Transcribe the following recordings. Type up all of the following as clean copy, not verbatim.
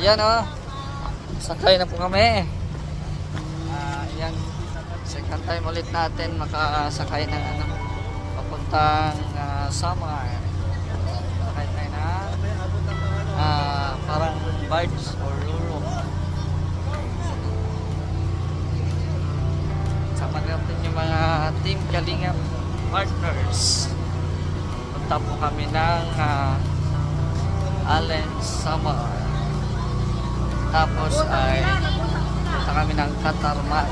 yan o. Sakay na po kami. Yan. Second time ulit natin makasakay ng ano, papuntang Samar. Sakay tayo na parang barge or ruro. Sama natin yung mga team Kalingap partners. Punta po kami ng Allen Samar. Tapos ay punta kami ng Katarman.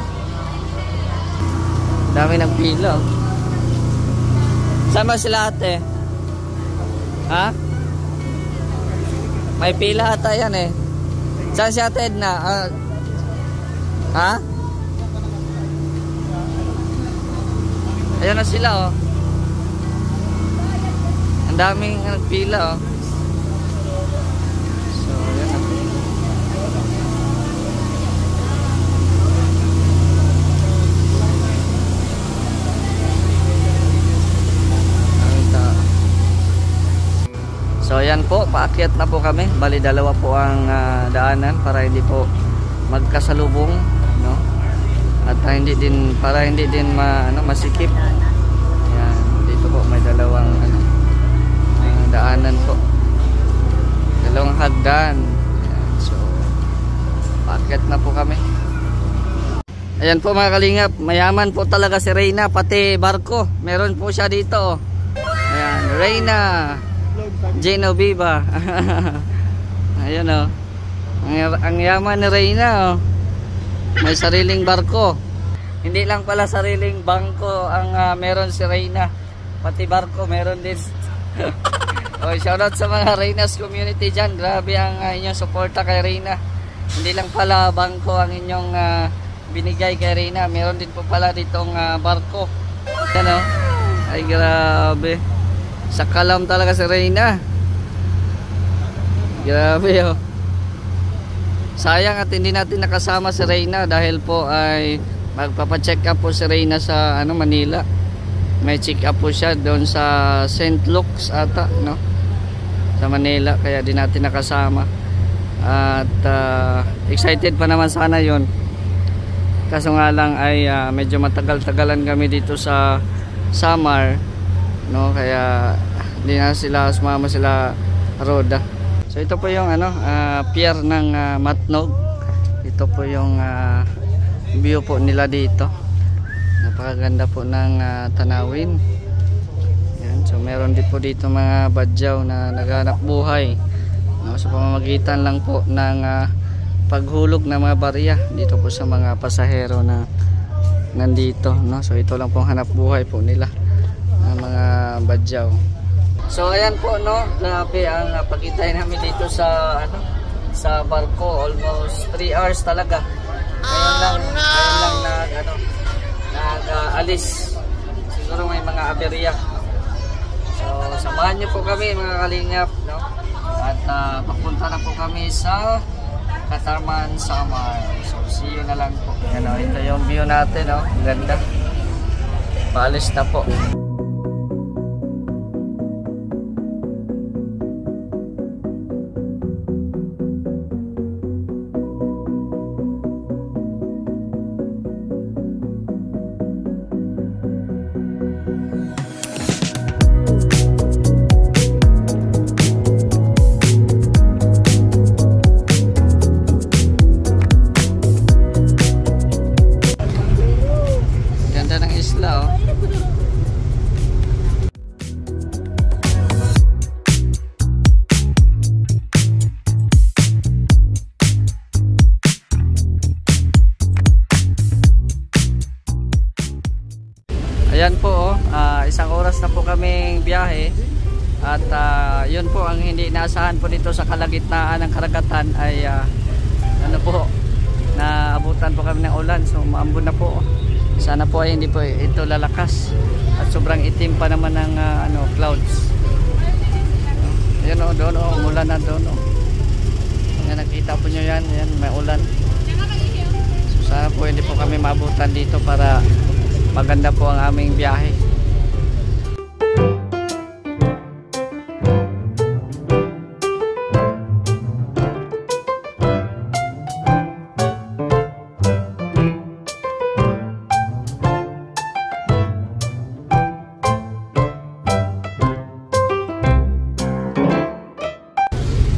Dami ng pila. Saan ba sila ate? Ha? May pila ata yan eh. Saan si ate Edna? Ha? Ayan na sila oh. Ang daming nagpila oh. So ayan na. So ayan po, paakyat na po kami. Bali dalawa po ang daanan para hindi po magkasalubong, no? At hindi din para hindi din masikip. Ayan, dito po may dalawang daanan po. Dalawang hagdan. Ayan, so paakyat na po kami. Ayan po mga kalingap, mayaman po talaga si Reyna, pati barko. Meron po siya dito. Ayan, Reyna Genoviva. Ayun oh. Ang yaman ni Reyna oh. May sariling barko. Hindi lang pala sariling bangko ang meron si Reyna. Pati barko meron din. Oh, shoutout sa mga Reyna's community dyan. Grabe ang inyong suporta kay Reyna. Hindi lang pala bangko ang inyong binigay kay Reyna. Meron din po pala ditong barko. Yan oh. Ay grabe. Sa kalam talaga si Reyna. Grabe oh. Sayang at hindi natin nakasama si Reyna dahil po ay magpapa-check up po si Reyna sa Manila. May check up po siya doon sa St. Luke's ata, no? Sa Manila, kaya di natin nakasama. At excited pa naman sana yon. Kaso nga lang ay medyo matagal-tagalan kami dito sa Samar, no? Kaya hindi na sumama sila Roda. So ito po yung pier ng Matnog. Ito po yung view po nila dito. Napakaganda po ng tanawin. Yan, so meron din po dito mga badyaw na naghanap buhay, no? Sa pamamagitan lang po ng paghulog ng mga barya dito po sa mga pasahero na nandito, no? So ito lang pong hanap buhay po nila ng mga badyaw. So ayan po, no, grabe ang pagkitay namin dito sa sa barko, almost 3 hours talaga. Ngayon lang nag-alis. Siguro may mga aberya. So samahan niyo po kami mga kalingap, no? At papunta na po kami sa Katarman, Samar. So see you na lang po. Yan, ito yung view natin, no? Ganda. Paalis na po. Ayan po, isang oras na po kaming biyahe. At yun po ang hindi inaasahan po dito sa kalagitnaan ng karagatan ay naabutan po kami ng ulan. So maambon na po. Sana po ay hindi po ito lalakas. At sobrang itim pa naman ng clouds. Ayan o, doon o, umulan na doon o. Ayan, nakita po nyo yan, ayan, may ulan. So sana po hindi po kami maabutan dito para maganda po ang aming biyahe.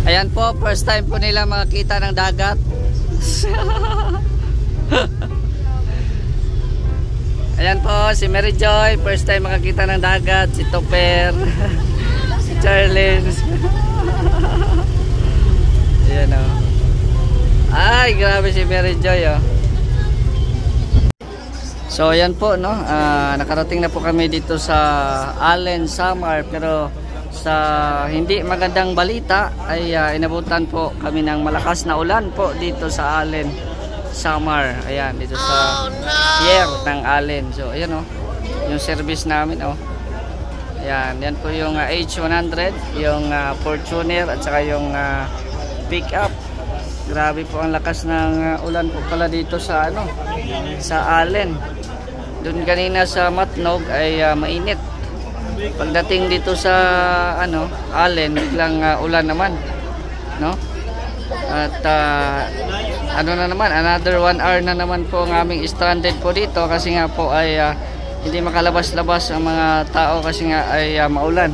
Ayan po, first time po nila makakita ng dagat. Ayan po, si Mary Joy, first time makakita ng dagat. Si Topper, si Charlene. Ayan o. Ay, grabe si Mary Joy o. So ayan po, no, nakarating na po kami dito sa Allen, Samar. Pero sa hindi magandang balita ay inabutan po kami ng malakas na ulan po dito sa Allen, Samar. Ayan, dito sa pier ng Allen. So ayan o, yung service namin o. Ayan, yan po yung H100, yung Fortuner at saka yung pick-up. Grabe po ang lakas ng ulan po pala dito sa ano, sa Allen. Doon kanina sa Matnog ay mainit. Pagdating dito sa ano, Allen, biglang ulan naman, no? At ano na naman, another 1 hour na naman po ang aming stranded po dito kasi nga po ay hindi makalabas-labas ang mga tao kasi nga ay maulan.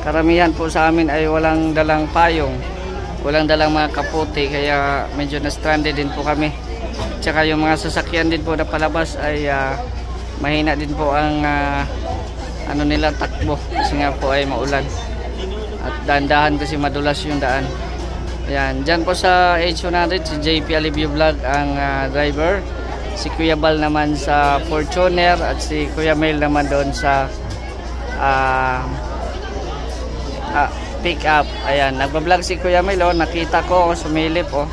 Karamihan po sa amin ay walang dalang payong, walang dalang mga kaputi, kaya medyo na stranded din po kami. Tsaka yung mga sasakyan din po na palabas ay mahina din po ang ano nila, takbo kasi nga po ay maulan at dahan-dahan kasi madulas yung daan. Ayan, dyan po sa H100 si JP Alivio Vlog ang driver, si Kuya Bal naman sa Fortuner at si Kuya Mel naman doon sa pick up. Ayan, nagbablog si Kuya Mel oh, nakita ko sumilip oh.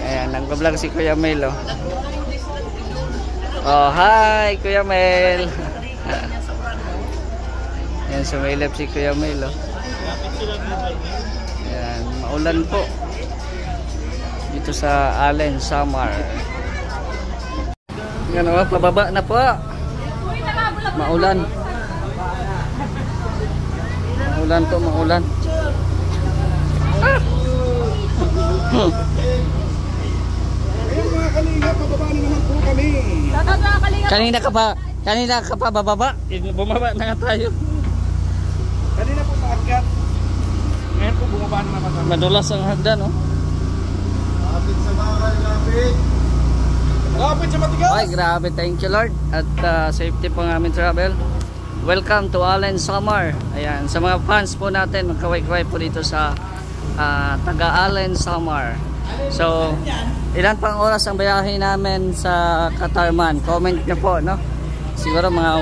Ayan, nagbablog si Kuya Mel oh. Oh, hi Kuya Mel. Ayan, sumilip si Kuya Mel oh. Ayan, maulan po dito sa Allen, Samar. Ayan oh, pababa na po. Maulan. Maulan po, maulan. Kanina ka pa bababa. Bumaba na nga tayo. Kanina po maakyat. Ngayon po bumaba na naman. Madulas ang hagdan, no? Lapit sa bahay, lapit. Lapit sa matigas. Ay, grabe. Thank you, Lord. At safety po ng aming travel. Welcome to Allen, Samar. Ayan, sa mga fans po natin, magkaway-kaway po dito sa taga Allen, Samar. So, ilan pang oras ang biyahe namin sa Katarman? Comment nyo po, no? Siguro mga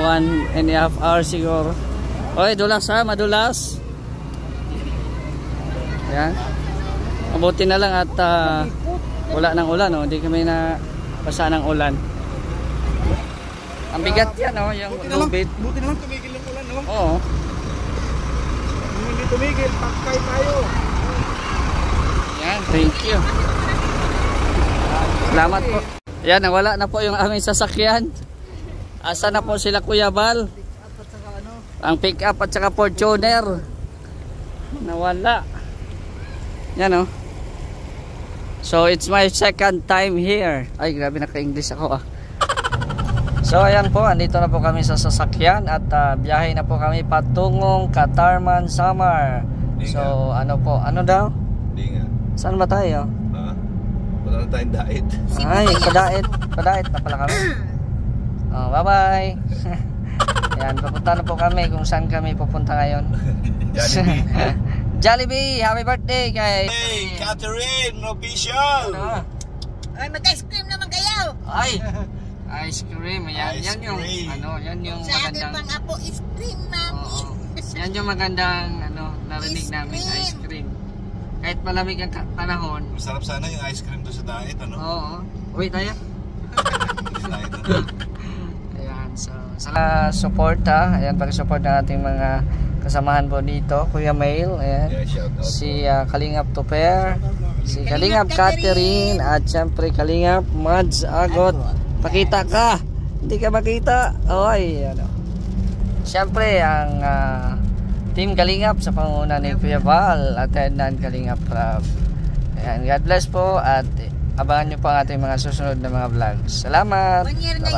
1.5 hours siguro. Oy, dulas ha, madulas. Ayan. Mabuti na lang at wala ng ulan, no? Hindi kami na basa ng ulan. Ang bigat yan, no? Yung lubid. Buti naman tumigil yung ulan, no? Oo. Hindi tumigil, pakay tayo. Yan, thank you. Salamat po. Yan, nawala na po yung aming sasakyan. Asa na po sila Kuya Bal? Ang pick up at saka Fortuner. Nawala. Yan o. So it's my second time here. Ay, grabe, naka-English ako ah. So ayan po, andito na po kami sa sasakyan at biyahe na po kami patungong Katarman, Samar. So ano po, ano daw? Hindi nga. Saan ba tayo? Wala na tayong diet. Ay, padait na pala kami. Oh, bye-bye. Ayan, papunta na po kami kung saan kami pupunta ngayon. Jollibee. Jollibee, happy birthday kay... Hey, Catherine, official! Ano? Ay, mag-ice cream naman kayo. Ay, ice cream. Yan, Ice yan yung, cream. ano, yan yung Sa akin magandang... pang apo, ice cream, mami. Oo. Yan yung magandang, ano, narinig Ice namin, cream. ice cream. Kahit malamig ang panahon. Masarap sana yung ice cream to sa diet, ano? Oo. Uwi tayo. Diet, ano? Ayan, so sa suporta, ayan, pag-support ng ating mga kasamahan po dito, Kuya Mail, ayan, Yeah, shout out. si Kalingap Tupper, si Kalingap Catherine, at syempre Kalingap Mads Agot. Pakita ka, hindi ka makita. Oy, ano. Syempre ang Team Kalingap sa panguna ni Kuya Val at Hernan Kalingap Club. Ayan, God bless po at abangan nyo pa ang ating mga susunod na mga vlogs. Salamat. One year na Bye-bye.